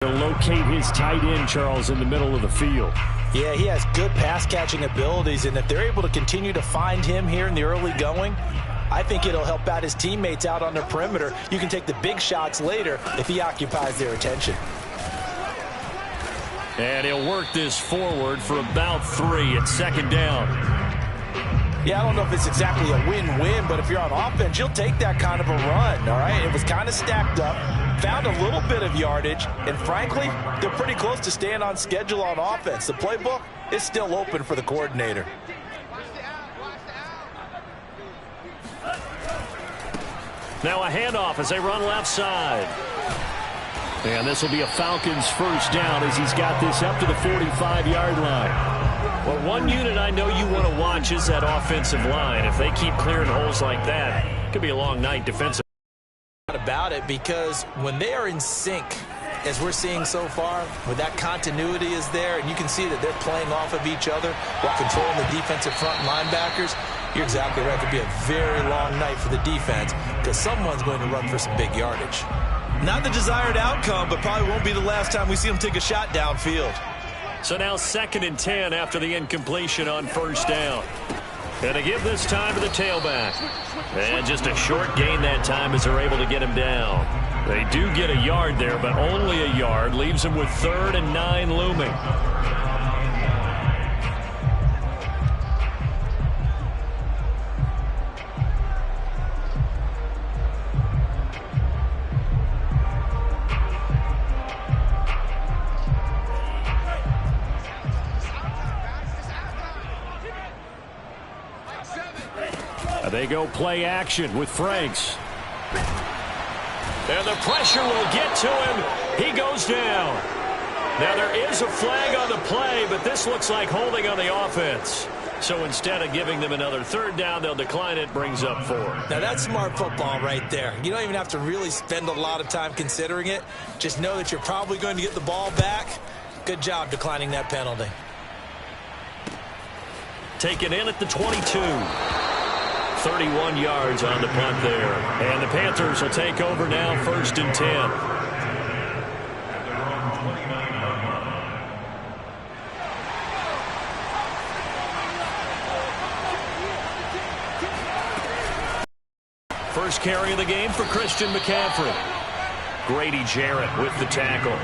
To locate his tight end, Charles, in the middle of the field. Yeah, he has good pass-catching abilities, and if they're able to continue to find him here in the early going, I think it'll help out his teammates out on the perimeter. You can take the big shots later if he occupies their attention. And he'll work this forward for about 3 at second down. Yeah, I don't know if it's exactly a win-win, but if you're on offense, you'll take that kind of a run, all right? It was kind of stacked up, found a little bit of yardage, and frankly, they're pretty close to staying on schedule on offense. The playbook is still open for the coordinator. Now a handoff as they run left side. And this will be a Falcons first down as he's got this up to the 45-yard line. Well, one unit I know you want to watch is that offensive line. If they keep clearing holes like that, it could be a long night defensively. About it, because when they are in sync, as we're seeing so far, when that continuity is there, and you can see that they're playing off of each other while controlling the defensive front linebackers, you're exactly right. It could be a very long night for the defense because someone's going to run for some big yardage. Not the desired outcome, but probably won't be the last time we see them take a shot downfield. So now 2nd and 10 after the incompletion on first down. And to give this time to the tailback. And just a short gain that time as they're able to get him down. They do get a yard there, but only a yard. Leaves them with 3rd and 9 looming. They go play action with Franks. And the pressure will get to him. He goes down. Now there is a flag on the play, but this looks like holding on the offense. So instead of giving them another 3rd down, they'll decline it. Brings up 4. Now that's smart football right there. You don't even have to really spend a lot of time considering it. Just know that you're probably going to get the ball back. Good job declining that penalty. Taken in at the 22. 31 yards on the punt there. And the Panthers will take over now, 1st and 10. First carry of the game for Christian McCaffrey. Grady Jarrett with the tackle.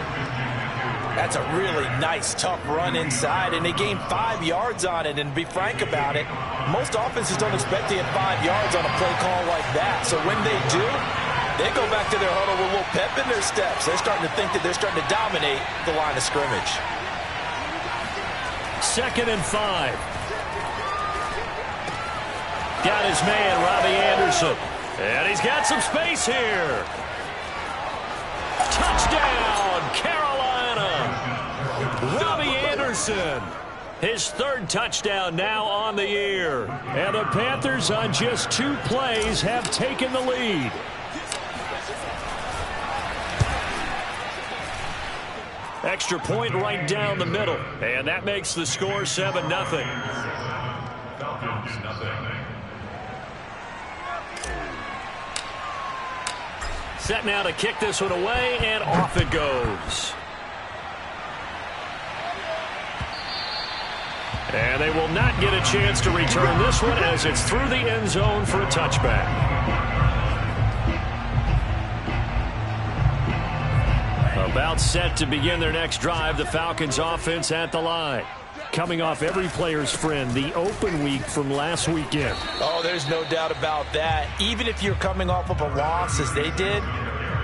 That's a really nice, tough run inside, and they gained 5 yards on it. And to be frank about it, most offenses don't expect to get 5 yards on a play call like that. So when they do, they go back to their huddle with a little pep in their steps. They're starting to think that they're starting to dominate the line of scrimmage. 2nd and 5. Got his man, Robbie Anderson. And he's got some space here. Touchdown, Carolina. Robbie Anderson, his 3rd touchdown now on the year. And the Panthers on just 2 plays have taken the lead. Extra point right down the middle. And that makes the score 7-0. Falcons, nothing. Set now to kick this one away, and off it goes. And they will not get a chance to return this one as it's through the end zone for a touchback. About set to begin their next drive, the Falcons offense at the line. Coming off every player's friend, the open week from last weekend. Oh, there's no doubt about that. Even if you're coming off of a loss as they did,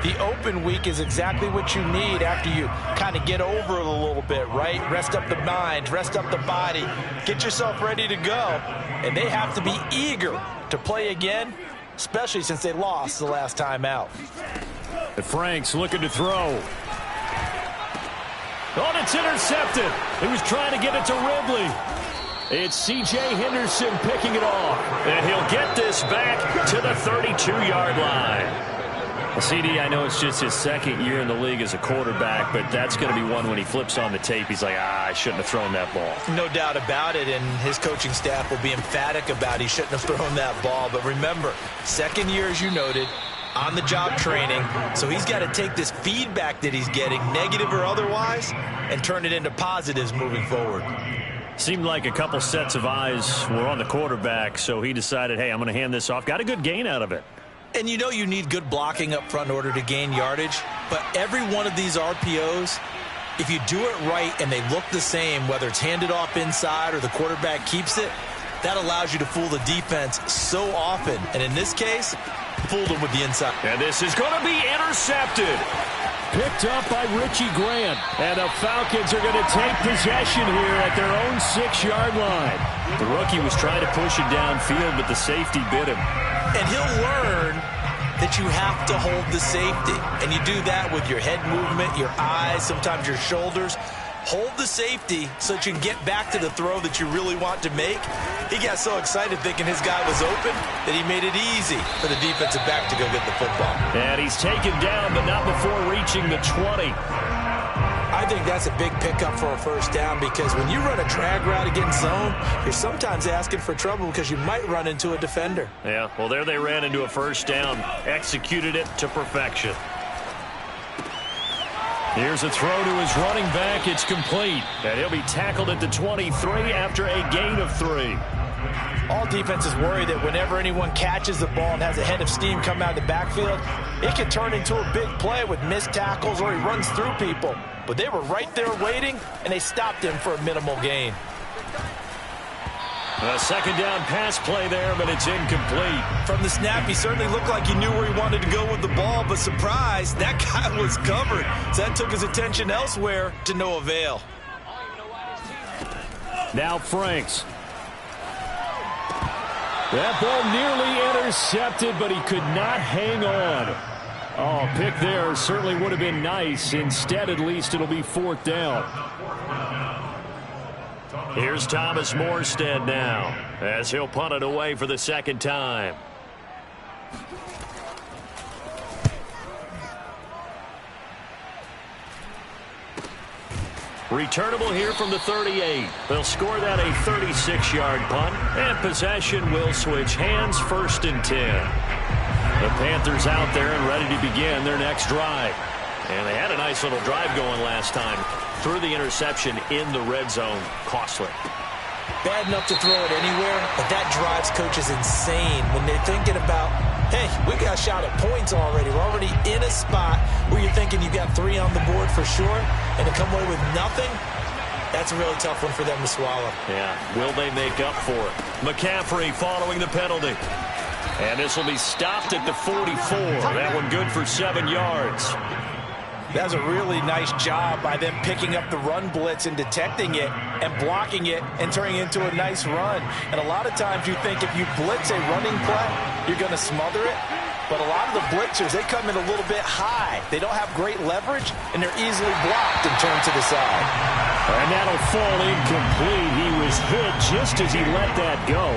the open week is exactly what you need after you kind of get over it a little bit, right? Rest up the mind, rest up the body, get yourself ready to go. And they have to be eager to play again, especially since they lost the last time out. And Franks looking to throw. Oh, and it's intercepted. He was trying to get it to Ridley. It's C.J. Henderson picking it off. And he'll get this back to the 32-yard line. Well, CD, I know it's just his 2nd year in the league as a quarterback, but that's going to be one when he flips on the tape. He's like, I shouldn't have thrown that ball. No doubt about it, and his coaching staff will be emphatic about he shouldn't have thrown that ball. But remember, 2nd year, as you noted, on-the-job training, so he's got to take this feedback that he's getting, negative or otherwise, and turn it into positives moving forward. Seemed like a couple sets of eyes were on the quarterback, so he decided, hey, I'm going to hand this off. Got a good gain out of it. And you know you need good blocking up front in order to gain yardage, but every one of these RPOs, if you do it right and they look the same, whether it's handed off inside or the quarterback keeps it, that allows you to fool the defense so often. And in this case, fooled them with the inside. And this is going to be intercepted. Picked up by Richie Grant. And the Falcons are going to take possession here at their own 6-yard line. The rookie was trying to push it downfield, but the safety bit him. And he'll learn that you have to hold the safety. And you do that with your head movement, your eyes, sometimes your shoulders. Hold the safety so that you can get back to the throw that you really want to make. He got so excited thinking his guy was open that he made it easy for the defensive back to go get the football. And he's taken down, but not before reaching the 20. I think that's a big pickup for a first down because when you run a drag route against zone, you're sometimes asking for trouble because you might run into a defender. Yeah, well, there they ran into a first down. Executed it to perfection. Here's a throw to his running back. It's complete. And he'll be tackled at the 23 after a gain of 3. All defenses worry that whenever anyone catches the ball and has a head of steam come out of the backfield, it can turn into a big play with missed tackles or he runs through people. But they were right there waiting, and they stopped him for a minimal gain. A second down pass play there, but it's incomplete. From the snap, he certainly looked like he knew where he wanted to go with the ball, but surprise, that guy was covered. So that took his attention elsewhere to no avail. Now Franks. That ball nearly intercepted, but he could not hang on. Oh, pick there certainly would have been nice. Instead, at least, it'll be 4th down. Here's Thomas Morstead now as he'll punt it away for the second time. Returnable here from the 38. They'll score that a 36-yard punt, and possession will switch hands, 1st and 10. The Panthers out there and ready to begin their next drive. And they had a nice little drive going last time. Threw the interception in the red zone. Costly. Bad enough to throw it anywhere, but that drives coaches insane when they're thinking about, hey, we got a shot at points already. We're already in a spot where you're thinking you got 3 on the board for sure, and to come away with nothing, that's a really tough one for them to swallow. Yeah, will they make up for it? McCaffrey following the penalty. And this will be stopped at the 44. That one good for 7 yards. That was a really nice job by them picking up the run blitz and detecting it and blocking it and turning it into a nice run. And a lot of times you think if you blitz a running play, you're going to smother it. But a lot of the blitzers, they come in a little bit high. They don't have great leverage, and they're easily blocked and turned to the side. And that'll fall incomplete. He was hit just as he let that go.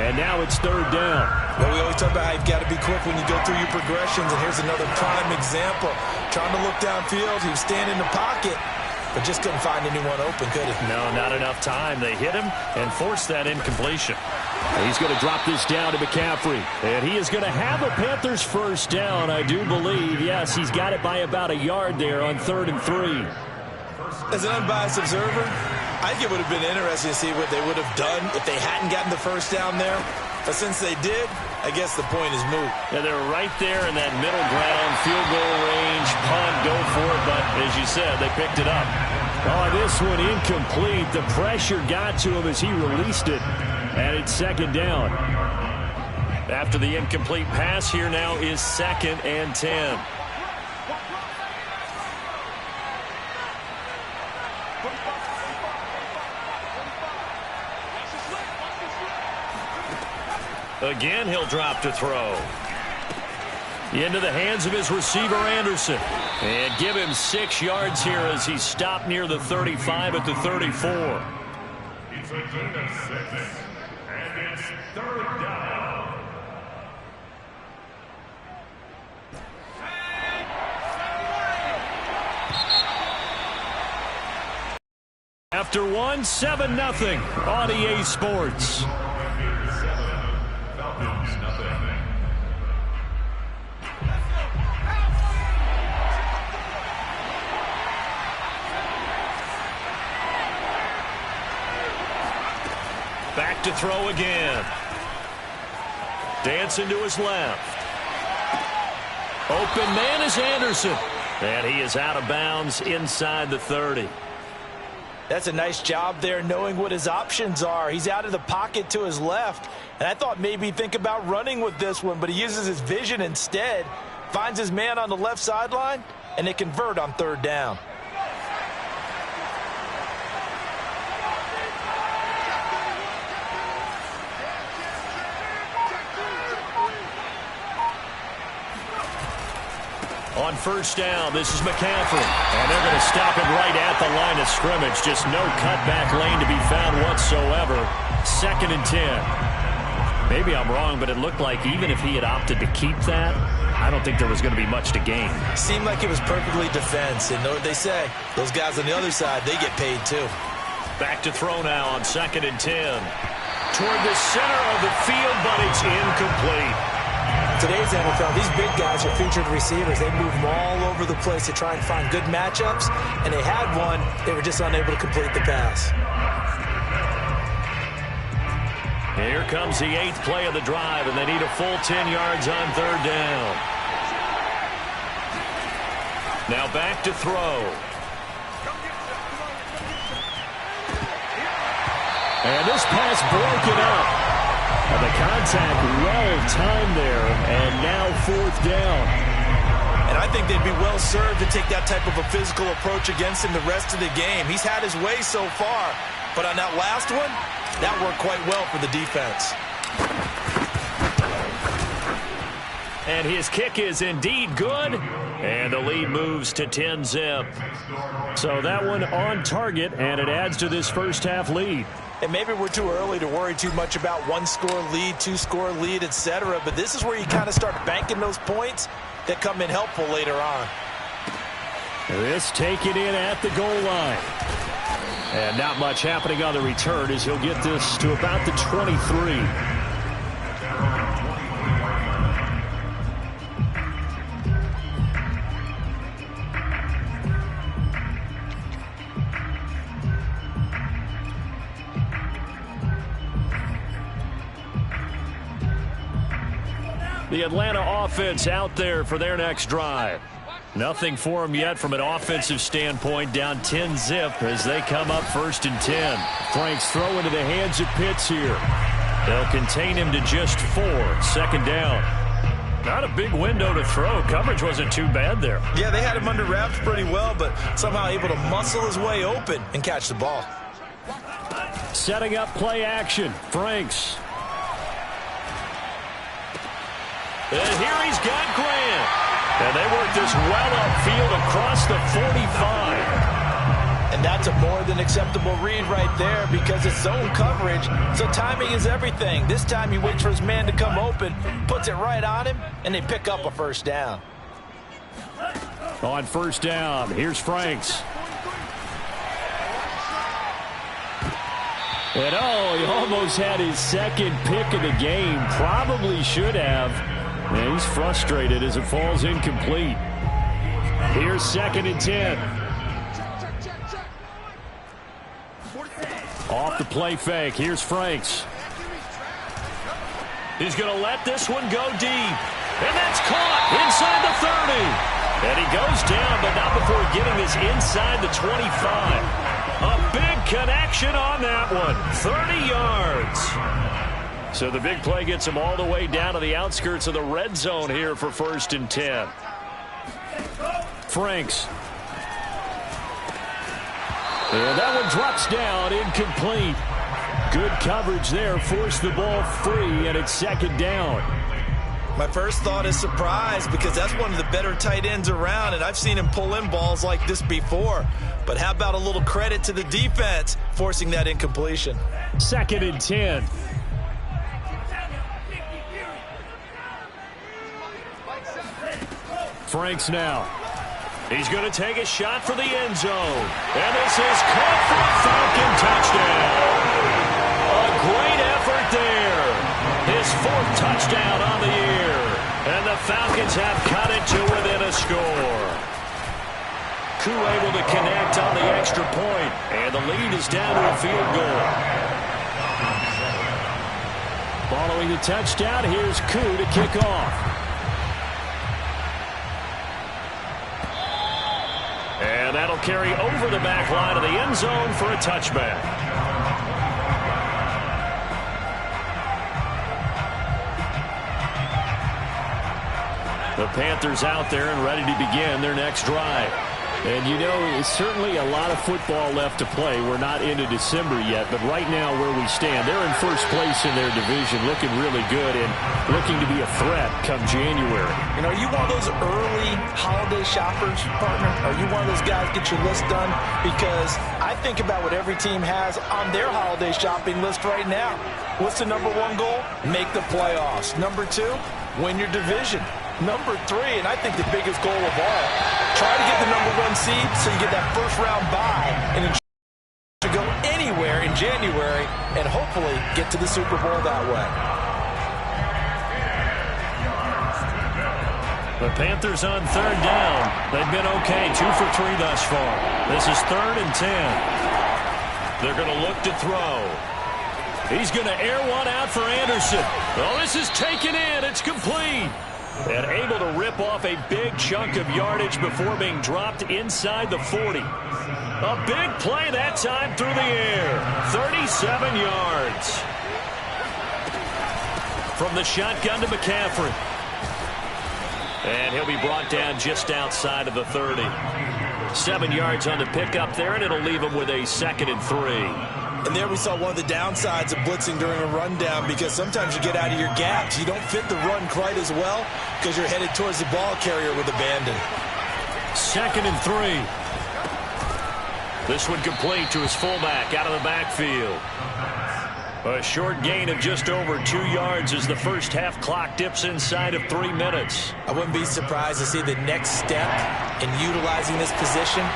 And now it's 3rd down. Well, we always talk about how you've got to be quick when you go through your progressions, and here's another prime example. Trying to look downfield, he was standing in the pocket, but just couldn't find anyone open, could he? No, not enough time. They hit him and forced that incompletion. He's going to drop this down to McCaffrey, and he is going to have a Panthers first down, I do believe. Yes, he's got it by about a yard there on 3rd and 3. As an unbiased observer, I think it would have been interesting to see what they would have done if they hadn't gotten the first down there. But since they did, I guess the point is moot. Yeah, they're right there in that middle ground, field goal range, punt, go for it. But as you said, they picked it up. Oh, this one incomplete. The pressure got to him as he released it. And it's 2nd down. After the incomplete pass, here now is 2nd and 10. Again, he'll drop to throw. Into the hands of his receiver, Anderson. And give him 6 yards here as he stopped near the 35 at the 34. It's a gain of 6, and it's 3rd down. After 1, 7-0 on EA Sports. Back to throw again. Dancing to his left. Open man is Anderson. And he is out of bounds inside the 30. That's a nice job there knowing what his options are. He's out of the pocket to his left. And I thought maybe he'd think about running with this one, but he uses his vision instead. Finds his man on the left sideline, and they convert on third down. On first down, this is McCaffrey. And they're going to stop him right at the line of scrimmage. Just no cutback lane to be found whatsoever. 2nd and 10. Maybe I'm wrong, but it looked like even if he had opted to keep that, I don't think there was going to be much to gain. Seemed like it was perfectly defense. And know what they say? Those guys on the other side, they get paid too. Back to throw now on 2nd and 10. Toward the center of the field, but it's incomplete. Today's NFL, these big guys are featured receivers. They move them all over the place to try and find good matchups, and they had one. They were just unable to complete the pass. Here comes the 8th play of the drive, and they need a full 10 yards on third down. Now back to throw. And this pass broken up. And the contact well-timed there, and now 4th down. And I think they'd be well-served to take that type of a physical approach against him the rest of the game. He's had his way so far, but on that last one, that worked quite well for the defense. And his kick is indeed good, and the lead moves to 10-zip. So that one on target, and it adds to this first-half lead. And maybe we're too early to worry too much about 1-score lead, 2-score lead, etc. But this is where you kind of start banking those points that come in helpful later on. This taken in at the goal line. And not much happening on the return as he'll get this to about the 23. The Atlanta offense out there for their next drive. Nothing for them yet from an offensive standpoint, down 10-zip as they come up 1st and 10. Frank's throw into the hands of Pitts here. They'll contain him to just 4, 2nd down. Not a big window to throw. Coverage wasn't too bad there. Yeah, they had him under wraps pretty well, but somehow able to muscle his way open and catch the ball. Setting up play action. Franks. And here he's got Grant. And they work this well upfield across the 45. And that's a more than acceptable read right there because it's zone coverage, so timing is everything. This time he waits for his man to come open, puts it right on him, and they pick up a 1st down. On 1st down, here's Franks. And he almost had his 2nd pick of the game. Probably should have. And he's frustrated as it falls incomplete. Here's 2nd and 10. Off the play fake. Here's Franks. He's going to let this one go deep. And that's caught inside the 30. And he goes down, but not before getting this inside the 25. A big connection on that one. 30 yards. So the big play gets him all the way down to the outskirts of the red zone here for 1st and 10. Franks. And that one drops down, incomplete. Good coverage there, forced the ball free, and it's 2nd down. My first thought is surprise because that's one of the better tight ends around, and I've seen him pull in balls like this before. But how about a little credit to the defense forcing that incompletion? 2nd and 10. Franks now. He's going to take a shot for the end zone. And this is caught for a Falcon touchdown. A great effort there. His 4th touchdown on the year. And the Falcons have cut it to within a score. Koo able to connect on the extra point. And the lead is down to a field goal. Following the touchdown, here's Koo to kick off. And that'll carry over the back line of the end zone for a touchback. The Panthers out there and ready to begin their next drive. And, you know, it's certainly a lot of football left to play. We're not into December yet, but right now where we stand, they're in first place in their division, looking really good and looking to be a threat come January. You know, are you one of those early holiday shoppers, partner? Are you one of those guys get your list done? Because I think about what every team has on their holiday shopping list right now. What's the number one goal? Make the playoffs. Number two, win your division. Number three, and I think the biggest goal of all, try to get the number one seed so you get that first round bye and then to go anywhere in January and hopefully get to the Super Bowl that way. The Panthers on third down. They've been okay, 2 for 3 thus far. This is 3rd and 10. They're going to look to throw. He's going to air one out for Anderson. Oh, this is taken in. It's complete. And able to rip off a big chunk of yardage before being dropped inside the 40. A big play that time through the air. 37 yards. From the shotgun to McCaffrey. And he'll be brought down just outside of the 30. 7 yards on the pickup there, and it'll leave him with a 2nd and 3. And there we saw one of the downsides of blitzing during a rundown, because sometimes you get out of your gaps. You don't fit the run quite as well because you're headed towards the ball carrier with abandon. 2nd and 3. This one complete to his fullback out of the backfield. A short gain of just over 2 yards as the first half clock dips inside of 3 minutes. I wouldn't be surprised to see the next step in utilizing this position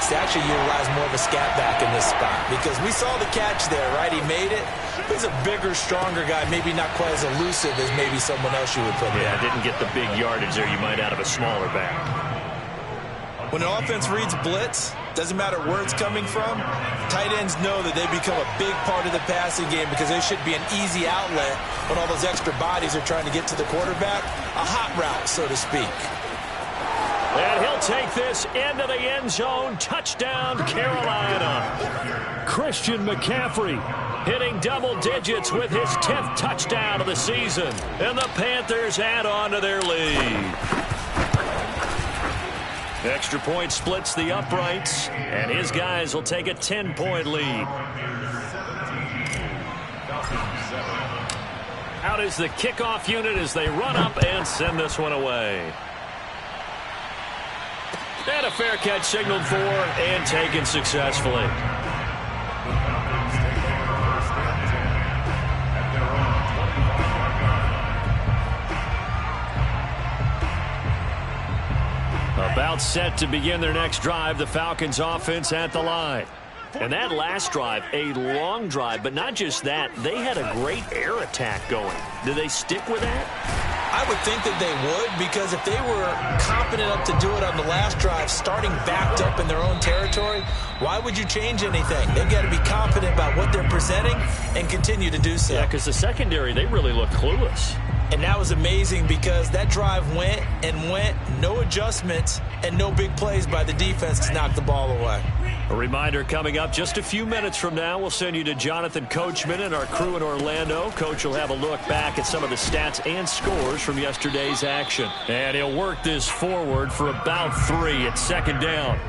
is to actually utilize more of a scat back in this spot, because we saw the catch there, right? He made it. He's a bigger, stronger guy, maybe not quite as elusive as maybe someone else you would put in. Yeah, didn't get the big yardage there you might out of a smaller back. When an offense reads blitz, doesn't matter where it's coming from, tight ends know that they become a big part of the passing game because they should be an easy outlet when all those extra bodies are trying to get to the quarterback. A hot route, so to speak. And he'll take this into the end zone. Touchdown, Carolina. Christian McCaffrey hitting double digits with his 10th touchdown of the season. And the Panthers add on to their lead. Extra point splits the uprights, and his guys will take a 10-point lead. Out is the kickoff unit as they run up and send this one away. And a fair catch signaled for and taken successfully. About set to begin their next drive, the Falcons offense at the line. And that last drive, a long drive, but not just that, they had a great air attack going. Do they stick with that? I would think that they would, because if they were confident enough to do it on the last drive, starting backed up in their own territory, why would you change anything? They've got to be confident about what they're presenting and continue to do so. Yeah, because the secondary, they really look clueless. And that was amazing because that drive went and went, no adjustments, and no big plays by the defense to knock the ball away. A reminder coming up just a few minutes from now, we'll send you to Jonathan Coachman and our crew in Orlando. Coach will have a look back at some of the stats and scores from yesterday's action. And he'll work this forward for about 3 at 2nd down.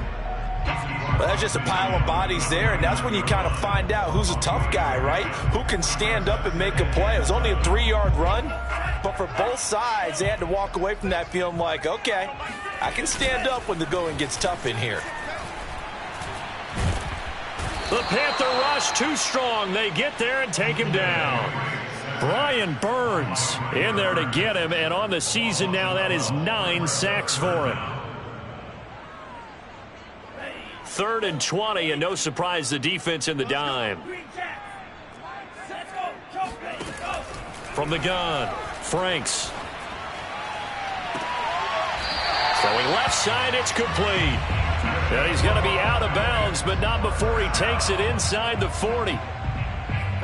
Well, that's just a pile of bodies there, and that's when you kind of find out who's a tough guy, right? Who can stand up and make a play. It was only a 3-yard run, but for both sides, they had to walk away from that feeling like, okay, I can stand up when the going gets tough in here. The Panther rush too strong. They get there and take him down. Brian Burns in there to get him, and on the season now, that is 9 sacks for him. 3rd and 20, and no surprise, the defense in the dime. From the gun, Franks. Throwing left side, it's complete. And he's going to be out of bounds, but not before he takes it inside the 40.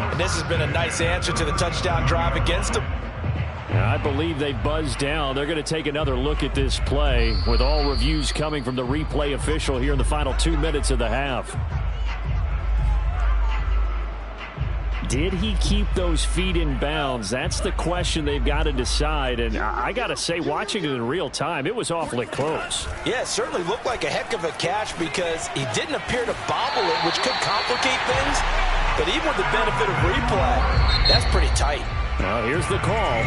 And this has been a nice answer to the touchdown drive against them. I believe they buzzed down. They're going to take another look at this play with all reviews coming from the replay official here in the final 2 minutes of the half. Did he keep those feet in bounds? That's the question they've got to decide. And I got to say, watching it in real time, it was awfully close. Yeah, it certainly looked like a heck of a catch because he didn't appear to bobble it, which could complicate things. But even with the benefit of replay, that's pretty tight. Well, here's the call.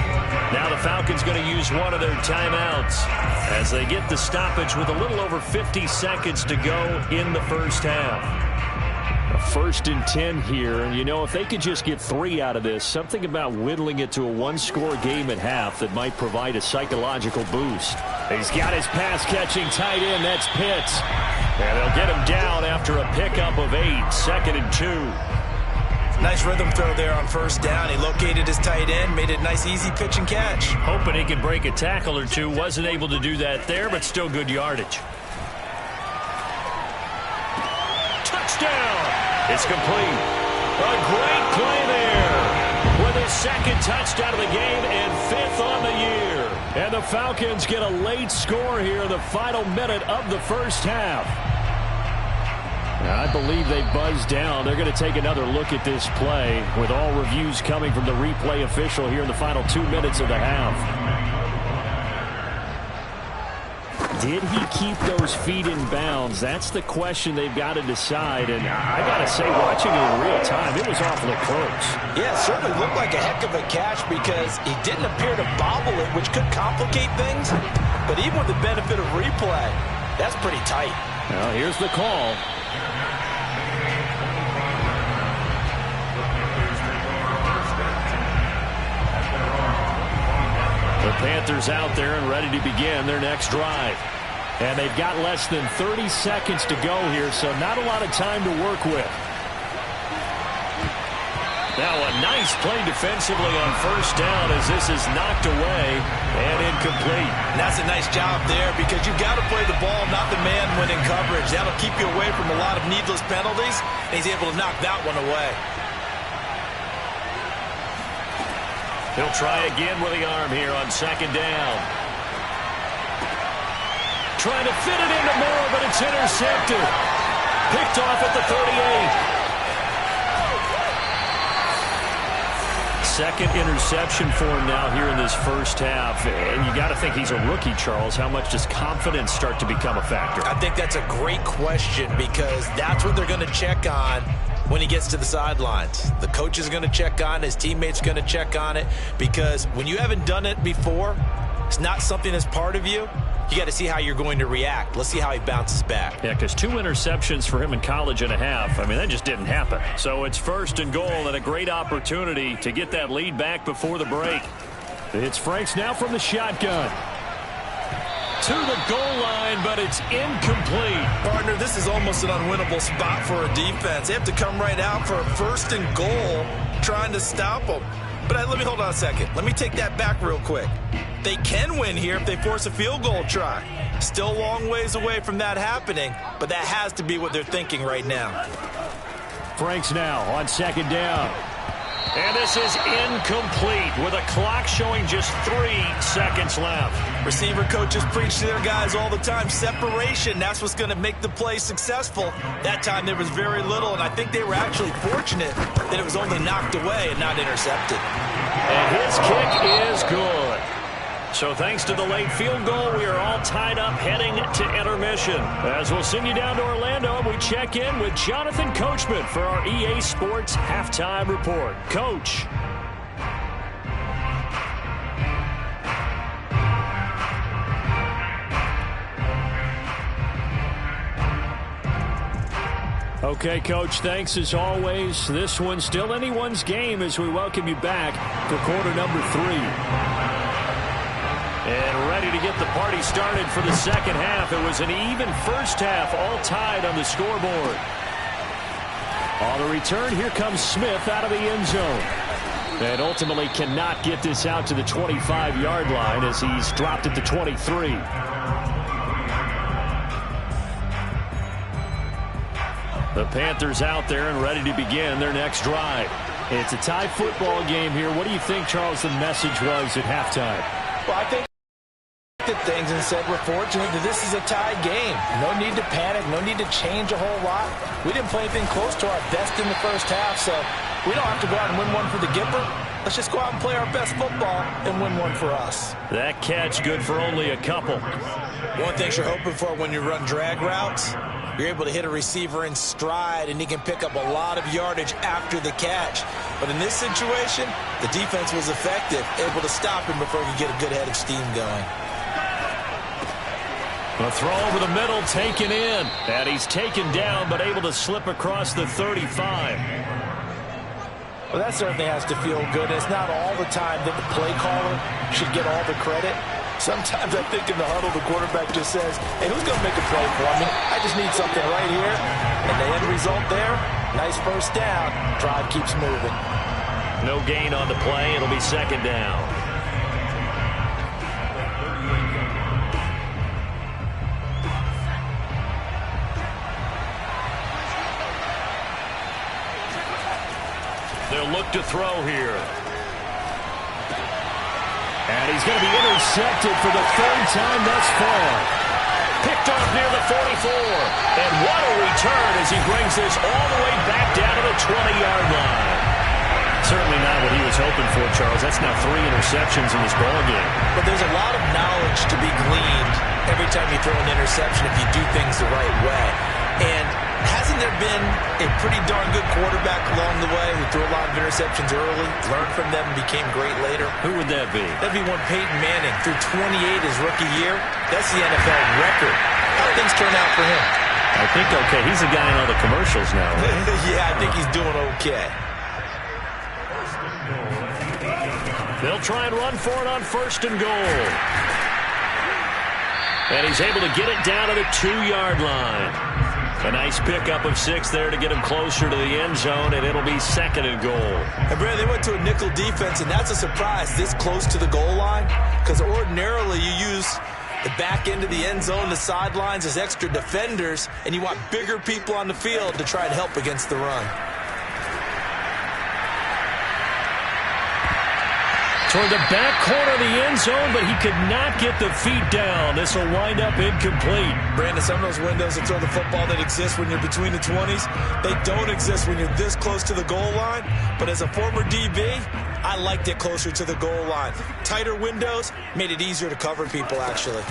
Now the Falcons going to use one of their timeouts as they get the stoppage with a little over 50 seconds to go in the first half. A 1st and 10 here, and you know, if they could just get 3 out of this, something about whittling it to a one-score game at half that might provide a psychological boost. He's got his pass-catching tight end, that's Pitts. And they'll get him down after a pickup of 8, 2nd and 2. Nice rhythm throw there on 1st down. He located his tight end, made it a nice easy pitch and catch. Hoping he could break a tackle or two. Wasn't able to do that there, but still good yardage. Touchdown! It's complete. A great play there with his 2nd touchdown of the game and 5th on the year. And the Falcons get a late score here in the final minute of the first half. I believe they buzzed down. They're going to take another look at this play with all reviews coming from the replay official here in the final 2 minutes of the half. Did he keep those feet in bounds? That's the question they've got to decide. And I got to say, watching it in real time, it was awfully close. Yeah, it certainly looked like a heck of a catch because he didn't appear to bobble it, which could complicate things. But even with the benefit of replay, that's pretty tight. Well, here's the call. The Panthers out there and ready to begin their next drive. And they've got less than 30 seconds to go here, so not a lot of time to work with. Now a nice play defensively on 1st down as this is knocked away and incomplete. And that's a nice job there because you've got to play the ball, not the man when in coverage. That'll keep you away from a lot of needless penalties, and he's able to knock that one away. He'll try again with the arm here on 2nd down. Trying to fit it into Moore, but it's intercepted. Picked off at the 38. 2nd interception for him now here in this first half. And you got to think he's a rookie, Charles. How much does confidence start to become a factor? I think that's a great question because that's what they're going to check on when he gets to the sidelines. The coach is going to check on it. His teammates are going to check on it because when you haven't done it before, it's not something that's part of you. You got to see how you're going to react. Let's see how he bounces back. Yeah, because 2 interceptions for him in college and a half. I mean, that just didn't happen. So it's 1st and goal and a great opportunity to get that lead back before the break. It's Franks now from the shotgun. To the goal line, but it's incomplete. Partner, this is almost an unwinnable spot for a defense. They have to come right out for a 1st and goal trying to stop them. But let me hold on a second. Let me take that back real quick. They can win here if they force a field goal try. Still a long ways away from that happening, but that has to be what they're thinking right now. Franks now on 2nd down. And this is incomplete with a clock showing just 3 seconds left. Receiver coaches preach to their guys all the time. Separation, that's what's going to make the play successful. That time there was very little, and I think they were actually fortunate that it was only knocked away and not intercepted. And his kick is good. So thanks to the late field goal, we are all tied up heading to intermission. As we'll send you down to Orlando, we check in with Jonathan Coachman for our EA Sports Halftime Report. Coach. Okay, Coach, thanks as always. This one's still anyone's game as we welcome you back for quarter number 3. And ready to get the party started for the second half. It was an even first half, all tied on the scoreboard. On the return, here comes Smith out of the end zone. And ultimately cannot get this out to the 25-yard line as he's dropped at the 23. The Panthers out there and ready to begin their next drive. It's a tie football game here. What do you think, Charles, the message was at halftime? Well, I think things and said we're fortunate that this is a tie game. No need to panic, no need to change a whole lot. We didn't play anything close to our best in the first half, so we don't have to go out and win one for the Gipper. Let's just go out and play our best football and win one for us. That catch good for only a couple. One thing you're hoping for when you run drag routes, you're able to hit a receiver in stride and he can pick up a lot of yardage after the catch. But in this situation, the defense was effective, able to stop him before he could get a good head of steam going. A throw over the middle, taken in. And he's taken down, but able to slip across the 35. Well, that certainly has to feel good. It's not all the time that the play caller should get all the credit. Sometimes I think in the huddle, the quarterback just says, hey, who's going to make a play for me? I just need something right here. And the end result there, nice first down. Drive keeps moving. No gain on the play. It'll be second down. They'll look to throw here. And he's going to be intercepted for the third time thus far. Picked off near the 44. And what a return as he brings this all the way back down to the 20-yard line. Certainly not what he was hoping for, Charles. That's now 3 interceptions in this ballgame. But there's a lot of knowledge to be gleaned every time you throw an interception if you do things the right way. And hasn't there been a pretty darn good quarterback along the way who threw a lot of interceptions early, learned from them, and became great later? Who would that be? That'd be one Peyton Manning. Threw 28 his rookie year. That's the NFL record. How did things turn out for him? I think okay. He's a guy in all the commercials now. Right? Yeah, I think he's doing okay. They'll try and run for it on first and goal. And he's able to get it down to the 2-yard line. A nice pickup of 6 there to get him closer to the end zone, and it'll be second and goal. And, Brad, they went to a nickel defense, and that's a surprise this close to the goal line, because ordinarily you use the back end of the end zone, the sidelines as extra defenders, and you want bigger people on the field to try and help against the run. Toward the back corner of the end zone, but he could not get the feet down. This will wind up incomplete. Brandon, some of those windows that throw the football that exist when you're between the 20s, they don't exist when you're this close to the goal line. But as a former DB, I liked it closer to the goal line. Tighter windows made it easier to cover people, actually.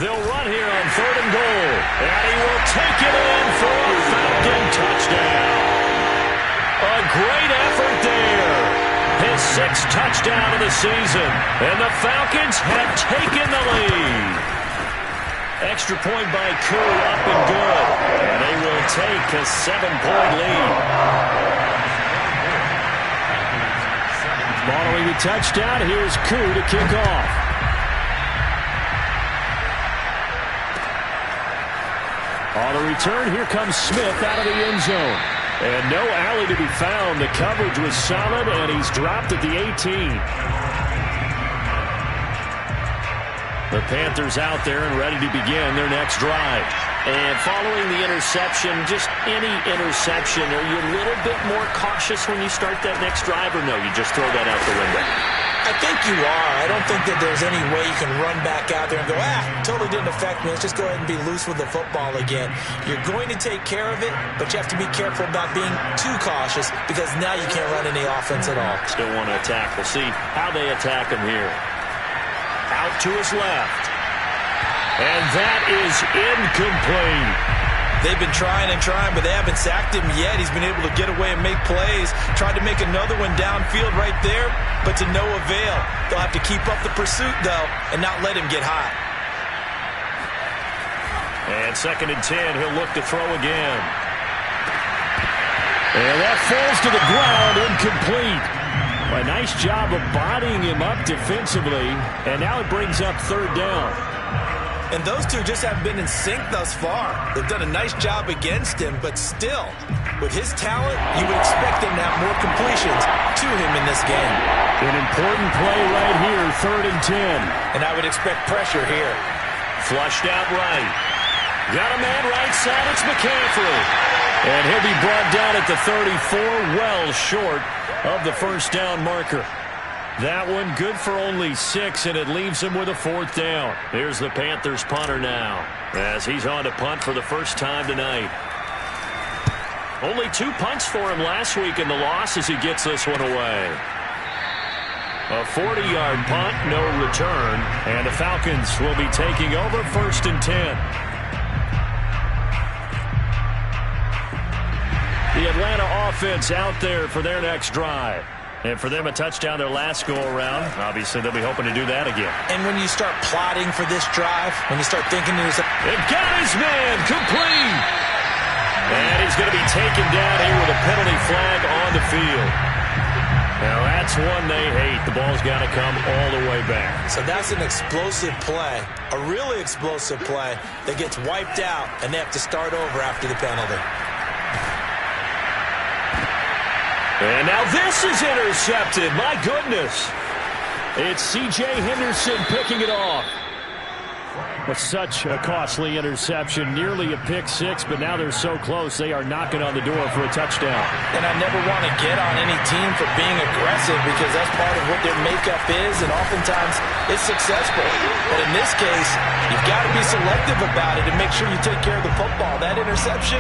They'll run here on third and goal. And he will take it in for a Falcon touchdown. A great effort there. His 6th touchdown of the season. And the Falcons have taken the lead. Extra point by Koo, up and good. And they will take a 7-point lead. Following the touchdown, here's Koo to kick off. On the return, here comes Smith out of the end zone. And no alley to be found. The coverage was solid, and he's dropped at the 18. The Panthers out there and ready to begin their next drive. And following the interception, just any interception, are you a little bit more cautious when you start that next drive, or no, you just throw that out the window? I think you are. I don't think that there's any way you can run back out there and go, totally didn't affect me. Let's just go ahead and be loose with the football again. You're going to take care of it, but you have to be careful about being too cautious because now you can't run any offense at all. Still want to attack. We'll see how they attack him here. Out to his left. And that is incomplete. They've been trying and trying, but they haven't sacked him yet. He's been able to get away and make plays. Tried to make another one downfield right there, but to no avail. They'll have to keep up the pursuit, though, and not let him get hot. And 2nd and 10, he'll look to throw again. And that falls to the ground, incomplete. A nice job of bodying him up defensively, and now it brings up 3rd down. And those two just haven't been in sync thus far. They've done a nice job against him, but still, with his talent, you would expect them to have more completions to him in this game. An important play right here, 3rd and 10. And I would expect pressure here. Flushed out right. Got a man right side, it's McCaffrey. And he'll be brought down at the 34, well short of the first down marker. That one good for only 6, and it leaves him with a 4th down. Here's the Panthers punter now, as he's on to punt for the first time tonight. Only 2 punts for him last week in the loss as he gets this one away. A 40-yard punt, no return, and the Falcons will be taking over 1st and 10. The Atlanta offense out there for their next drive. And for them, a touchdown their last go-around. Obviously, they'll be hoping to do that again. And when you start plotting for this drive, when you start thinking to yourself, it got his man complete. And he's going to be taken down here with a penalty flag on the field. Now, that's one they hate. The ball's got to come all the way back. So that's an explosive play, a really explosive play that gets wiped out, and they have to start over after the penalty. And now this is intercepted. My goodness. It's C.J. Henderson picking it off. But such a costly interception. Nearly a pick-6, but now they're so close they are knocking on the door for a touchdown. And I never want to get on any team for being aggressive because that's part of what their makeup is, and oftentimes it's successful. But in this case, you've got to be selective about it and make sure you take care of the football. That interception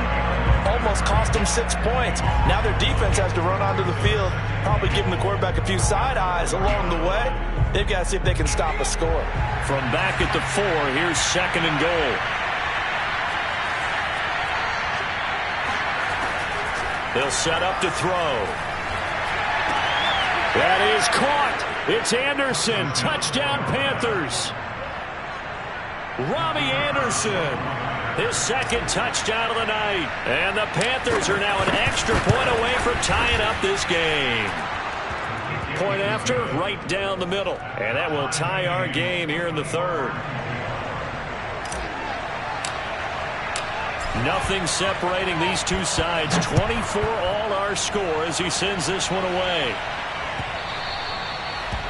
almost cost them 6 points. Now their defense has to run onto the field, probably giving the quarterback a few side eyes along the way. They've got to see if they can stop a score. From back at the 4, here's 2nd and goal. They'll set up to throw. That is caught. It's Anderson. Touchdown, Panthers. Robbie Anderson. His 2nd touchdown of the night. And the Panthers are now an extra point away from tying up this game. Point after, right down the middle. And that will tie our game here in the 3rd. Nothing separating these two sides. 24 all our score as he sends this one away.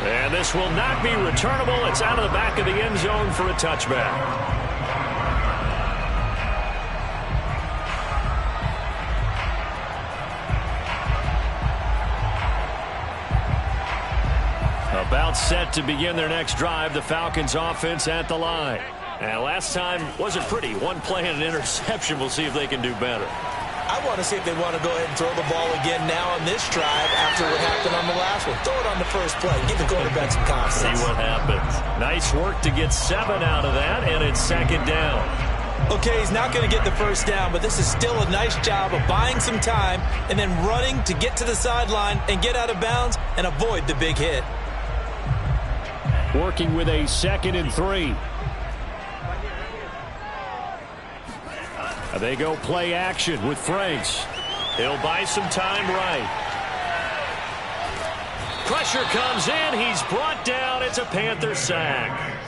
And this will not be returnable. It's out of the back of the end zone for a touchback. About set to begin their next drive, the Falcons offense at the line. And last time wasn't pretty. One play and an interception. We'll see if they can do better. I want to see if they want to go ahead and throw the ball again now on this drive after what happened on the last one. Throw it on the first play. Give the quarterback some confidence. See what happens. Nice work to get 7 out of that, and it's 2nd down. Okay, he's not going to get the first down, but this is still a nice job of buying some time and then running to get to the sideline and get out of bounds and avoid the big hit. Working with a 2nd and 3. They go play action with Franks. He'll buy some time right. Pressure comes in. He's brought down. It's a Panther sack.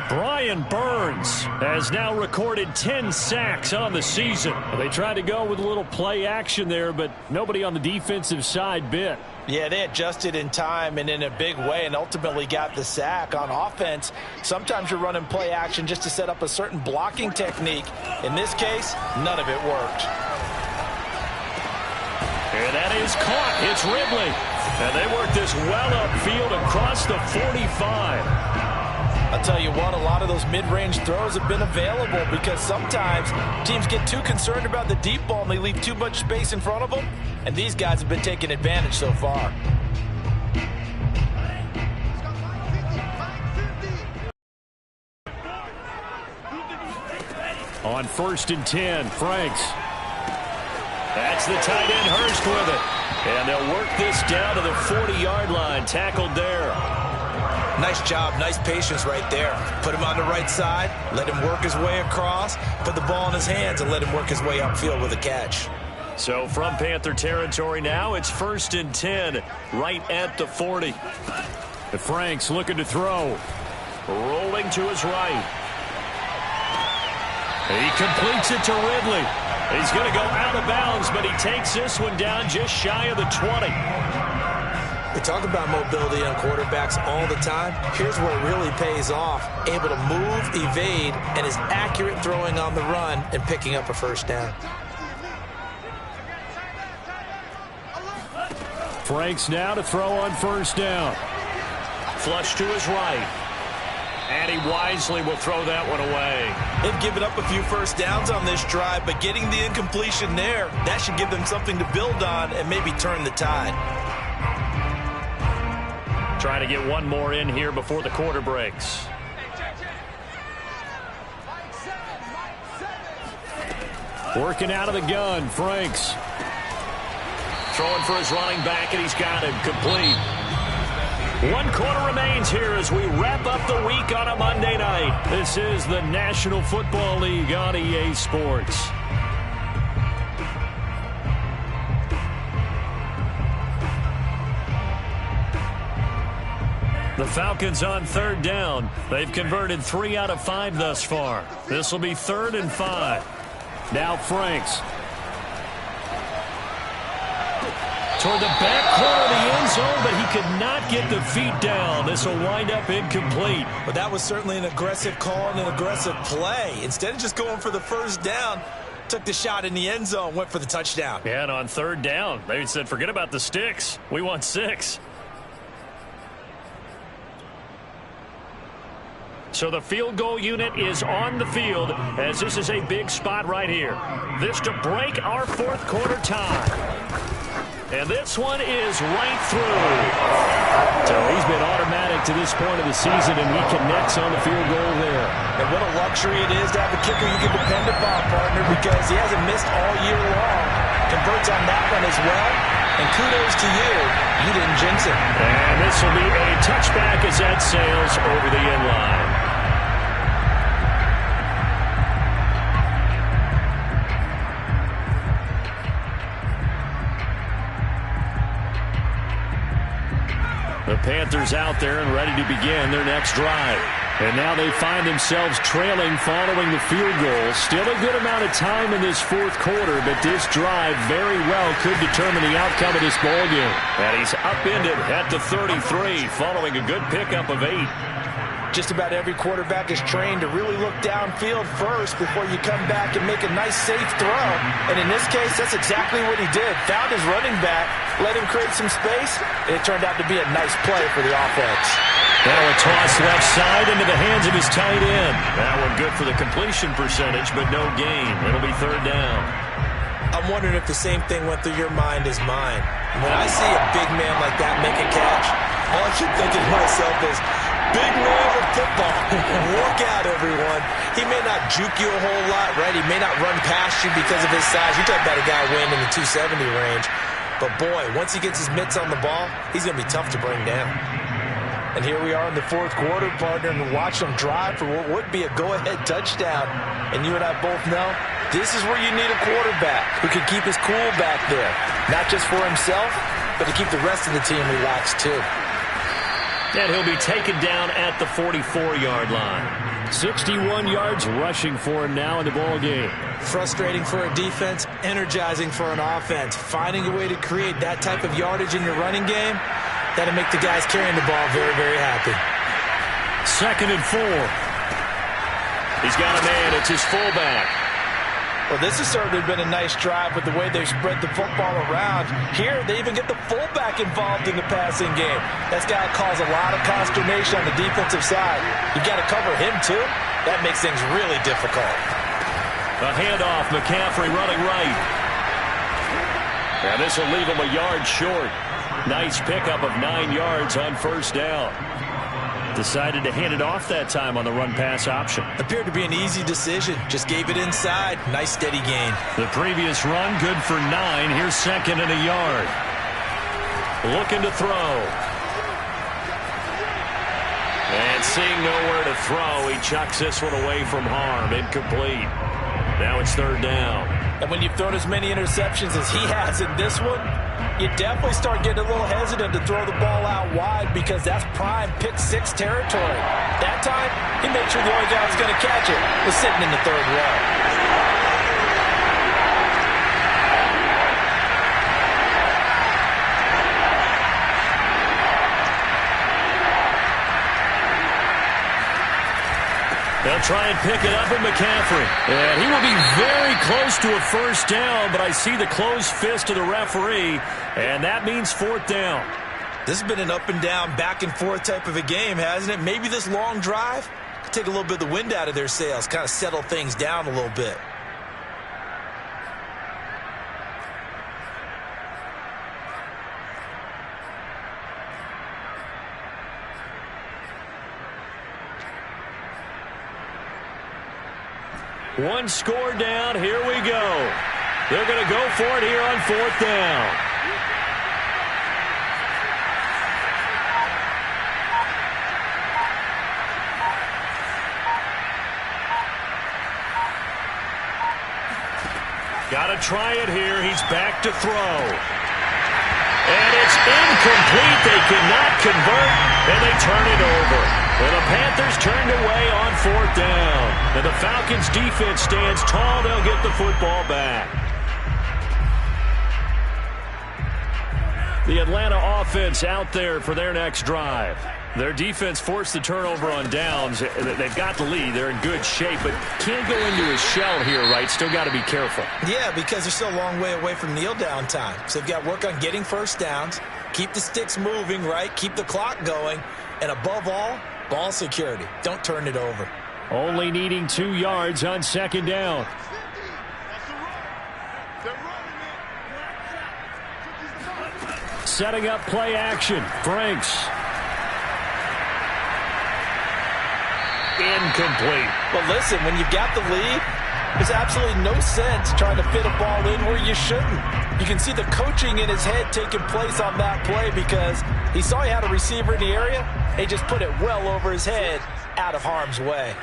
Brian Burns has now recorded 10 sacks on the season. They tried to go with a little play action there, but nobody on the defensive side bit. Yeah, they adjusted in time and in a big way and ultimately got the sack. On offense, sometimes you're running play action just to set up a certain blocking technique. In this case, none of it worked. And that is caught. It's Ridley. And they work this well upfield across the 45. I'll tell you what, a lot of those mid-range throws have been available because sometimes teams get too concerned about the deep ball and they leave too much space in front of them. And these guys have been taking advantage so far. On 1st and 10, Franks. That's the tight end, Hurst with it. And they'll work this down to the 40-yard line. Tackled there. Nice job, nice patience right there. Put him on the right side, let him work his way across, put the ball in his hands, and let him work his way upfield with a catch. So from Panther territory now, it's 1st and 10, right at the 40. The Franks looking to throw. Rolling to his right. He completes it to Ridley. He's going to go out of bounds, but he takes this one down just shy of the 20. We talk about mobility on quarterbacks all the time. Here's where it really pays off. Able to move, evade, and is accurate throwing on the run and picking up a first down. Franks now to throw on first down. Flush to his right. And he wisely will throw that one away. They've given up a few first downs on this drive, but getting the incompletion there, that should give them something to build on and maybe turn the tide. Trying to get one more in here before the quarter breaks. Working out of the gun, Franks. Throwing for his running back, and he's got him complete. 1 quarter remains here as we wrap up the week on a Monday night. This is the National Football League on EA Sports. The Falcons on third down. They've converted 3 out of 5 thus far. This will be 3rd and 5. Now Franks. Toward the back corner of the end zone, but he could not get the feet down. This will wind up incomplete. But that was certainly an aggressive call and an aggressive play. Instead of just going for the first down, took the shot in the end zone, went for the touchdown. Yeah, and on third down, they said, forget about the sticks. We want 6. So the field goal unit is on the field as this is a big spot right here. This to break our 4th quarter tie. And this one is right through. So he's been automatic to this point of the season, and he connects on the field goal there. And what a luxury it is to have a kicker you can depend upon, partner, because he hasn't missed all year long. Converts on that one as well. And kudos to you. You didn't jinx it. And this will be a touchback as that sails over the end line. The Panthers out there and ready to begin their next drive. And now they find themselves trailing following the field goal. Still a good amount of time in this 4th quarter, but this drive very well could determine the outcome of this ballgame. And he's upended at the 33 following a good pickup of 8. Just about every quarterback is trained to really look downfield first before you come back and make a nice, safe throw. And in this case, that's exactly what he did. Found his running back, let him create some space, and it turned out to be a nice play for the offense. Now a toss left side into the hands of his tight end. That one good for the completion percentage, but no gain. It'll be 3rd down. I'm wondering if the same thing went through your mind as mine. When I see a big man like that make a catch, all I keep thinking to myself is, big man of football. Look out, everyone. He may not juke you a whole lot, right? He may not run past you because of his size. You're talking about a guy weighing in the 270 range. But, boy, once he gets his mitts on the ball, he's going to be tough to bring down. And here we are in the 4th quarter, partner, and watch them drive for what would be a go-ahead touchdown. And you and I both know this is where you need a quarterback who can keep his cool back there. Not just for himself, but to keep the rest of the team relaxed, too. And he'll be taken down at the 44-yard line. 61 yards rushing for him now in the ball game. Frustrating for a defense, energizing for an offense. Finding a way to create that type of yardage in your running game, that'll make the guys carrying the ball very, very happy. 2nd and 4. He's got a man. It's his fullback. Well, this has certainly been a nice drive with the way they've spread the football around. Here, they even get the fullback involved in the passing game. That's got to cause a lot of consternation on the defensive side. You've got to cover him, too. That makes things really difficult. A handoff, McCaffrey running right. And this will leave him a yard short. Nice pickup of 9 yards on first down. Decided to hand it off that time on the run-pass option. Appeared to be an easy decision. Just gave it inside. Nice, steady gain. The previous run, good for 9. Here's 2nd and a yard. Looking to throw. And seeing nowhere to throw, he chucks this one away from harm. Incomplete. Now it's 3rd down. And when you've thrown as many interceptions as he has in this one, you definitely start getting a little hesitant to throw the ball out wide because that's prime pick 6 territory. That time, he made sure the only guy who was going to catch it was sitting in the 3rd row. The try and pick it up with McCaffrey. And he will be very close to a first down, but I see the closed fist of the referee, and that means fourth down. This has been an up and down, back and forth type of a game, hasn't it? Maybe this long drive could take a little bit of the wind out of their sails, kind of settle things down a little bit. One score down. Here we go. They're going to go for it here on fourth down. Got to try it here. He's back to throw. And it's incomplete. They cannot convert, and they turn it over. And the Panthers turned away on fourth down. And the Falcons' defense stands tall. They'll get the football back. The Atlanta offense out there for their next drive. Their defense forced the turnover on downs. They've got the lead. They're in good shape, but can't go into a shell here, right? Still got to be careful. Yeah, because they're still a long way away from kneel down time. So they've got to work on getting first downs, keep the sticks moving, right? Keep the clock going, and above all, ball security. Don't turn it over. Only needing 2 yards on second down. Setting up play action. Franks. Incomplete. Well, listen, when you've got the lead, there's absolutely no sense trying to fit a ball in where you shouldn't. You can see the coaching in his head taking place on that play because he saw he had a receiver in the area. He just put it well over his head, out of harm's way.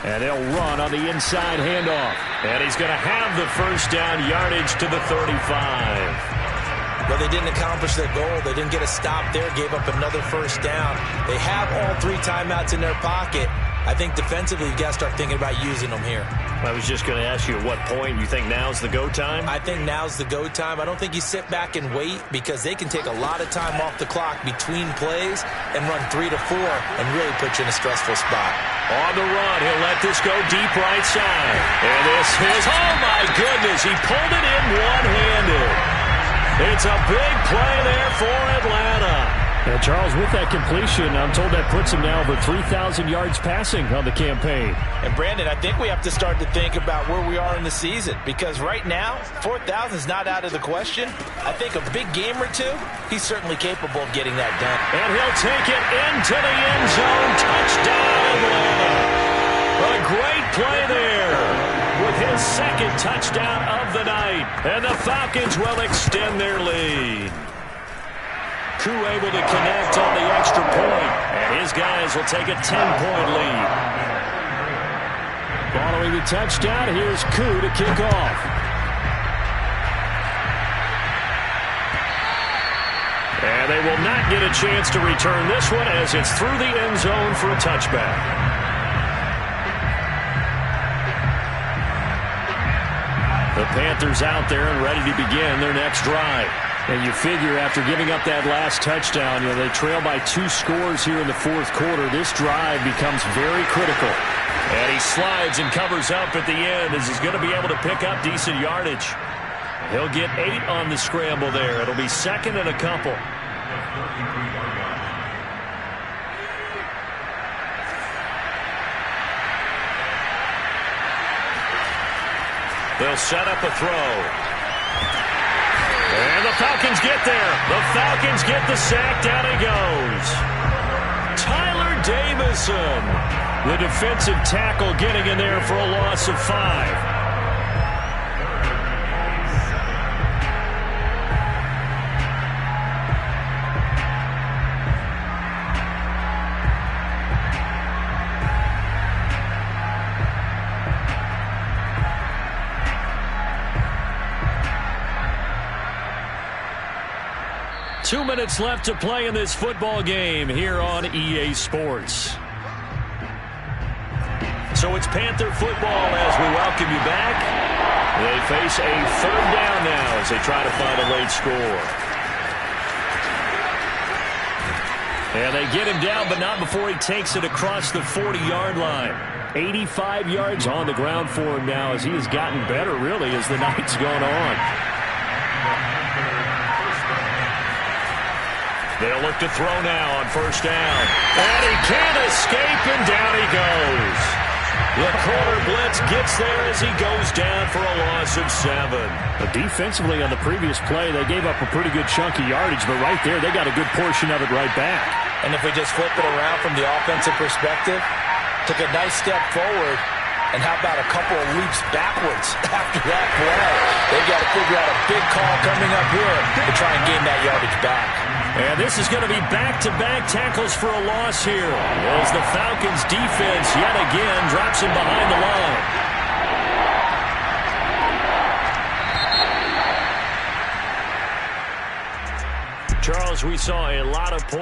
And they'll run on the inside handoff. And he's going to have the first down yardage to the 35. Well, they didn't accomplish their goal. They didn't get a stop there, gave up another first down. They have all 3 timeouts in their pocket. I think defensively, you've got to start thinking about using them here. I was just going to ask you at what point you think now's the go time? I think now's the go time. I don't think you sit back and wait because they can take a lot of time off the clock between plays and run 3 to 4 and really put you in a stressful spot. On the run, he'll let this go deep right side. And this is, oh my goodness, he pulled it in one-handed. It's a big play there for Atlanta. And Charles, with that completion, I'm told that puts him now over 3,000 yards passing on the campaign. And Brandon, I think we have to start to think about where we are in the season because right now, 4,000 is not out of the question. I think a big game or two, he's certainly capable of getting that done. And he'll take it into the end zone. Touchdown, Atlanta. A great play there with his second touchdown of the night. And the Falcons will extend their lead. Koo able to connect on the extra point, and his guys will take a 10-point lead. Following the touchdown, here's Koo to kick off. And they will not get a chance to return this one as it's through the end zone for a touchback. The Panthers out there and ready to begin their next drive. And you figure after giving up that last touchdown, they trail by 2 scores here in the fourth quarter. This drive becomes very critical. And he slides and covers up at the end as he's going to be able to pick up decent yardage. He'll get 8 on the scramble there. It'll be second and a couple. They'll set up a throw. And the Falcons get there. The Falcons get the sack. Down he goes. Tyler Davison, the defensive tackle, getting in there for a loss of 5. Two minutes left to play in this football game here on EA Sports. So it's Panther football as we welcome you back. They face a third down now as they try to find a late score. And they get him down, but not before he takes it across the 40-yard line. 85 yards on the ground for him now as he has gotten better, really, as the night's gone on. They'll look to throw now on first down. And he can't escape, and down he goes. The corner blitz gets there as he goes down for a loss of 7. Defensively on the previous play, they gave up a pretty good chunk of yardage, but right there, they got a good portion of it right back. And if we just flip it around from the offensive perspective, took a nice step forward, and how about a couple of leaps backwards after that play? They've got to figure out a big call coming up here to try and gain that yardage back. And this is going to be back-to-back tackles for a loss here as the Falcons' defense yet again drops him behind the line. Charles, we saw a lot of points.